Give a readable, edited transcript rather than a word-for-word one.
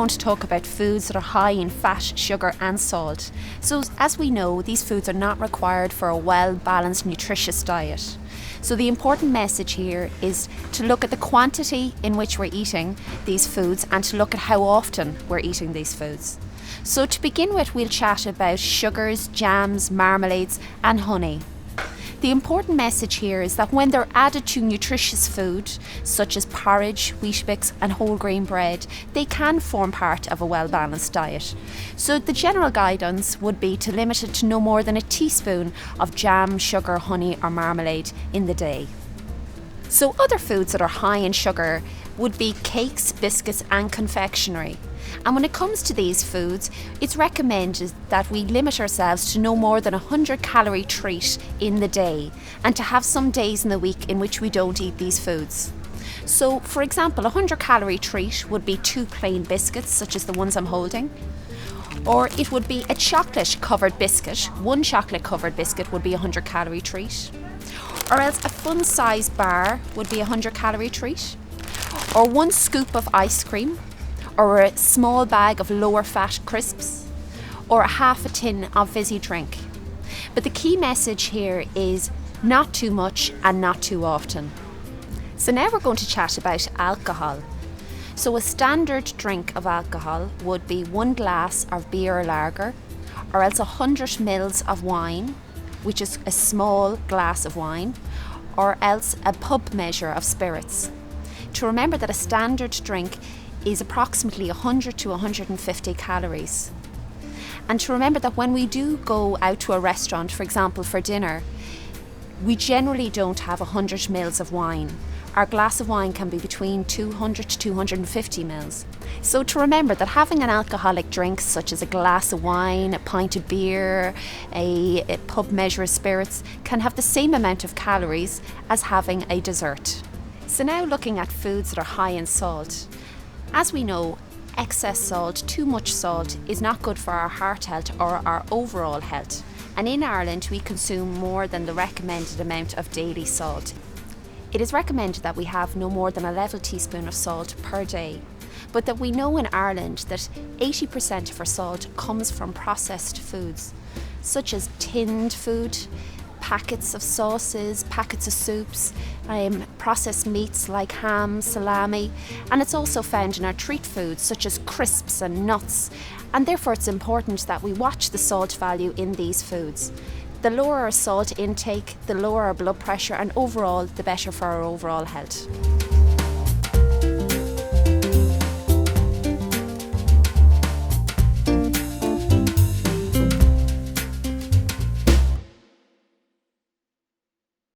going to talk about foods that are high in fat, sugar and salt. So as we know, these foods are not required for a well-balanced, nutritious diet. So the important message here is to look at the quantity in which we're eating these foods and to look at how often we're eating these foods. So to begin with, we'll chat about sugars, jams, marmalades and honey. The important message here is that when they're added to nutritious food, such as porridge, Weetabix and whole grain bread, they can form part of a well-balanced diet. So the general guidance would be to limit it to no more than a teaspoon of jam, sugar, honey or marmalade in the day. So other foods that are high in sugar would be cakes, biscuits and confectionery. And when it comes to these foods, it's recommended that we limit ourselves to no more than a 100-calorie treat in the day and to have some days in the week in which we don't eat these foods. So, for example, a 100-calorie treat would be 2 plain biscuits, such as the ones I'm holding. Or it would be a chocolate-covered biscuit. 1 chocolate-covered biscuit would be a 100-calorie treat. Or else a fun-size bar would be a 100-calorie treat. Or 1 scoop of ice cream. Or a small bag of lower fat crisps, or a half a tin of fizzy drink. But the key message here is not too much and not too often. So now we're going to chat about alcohol. So a standard drink of alcohol would be 1 glass of beer or lager, or else 100 ml of wine, which is a small glass of wine, or else a pub measure of spirits. To remember that a standard drink is approximately 100 to 150 calories. And to remember that when we do go out to a restaurant, for example for dinner, we generally don't have 100 ml of wine. Our glass of wine can be between 200 to 250 ml. So to remember that having an alcoholic drink such as a glass of wine, a pint of beer, a pub measure of spirits can have the same amount of calories as having a dessert. So now looking at foods that are high in salt. As we know, excess salt, too much salt, is not good for our heart health or our overall health. And in Ireland, we consume more than the recommended amount of daily salt. It is recommended that we have no more than a level teaspoon of salt per day. But that we know in Ireland that 80% of our salt comes from processed foods, such as tinned food, packets of sauces, packets of soups, processed meats like ham, salami, and it's also found in our treat foods such as crisps and nuts, and therefore it's important that we watch the salt value in these foods. The lower our salt intake, the lower our blood pressure, and overall the better for our overall health.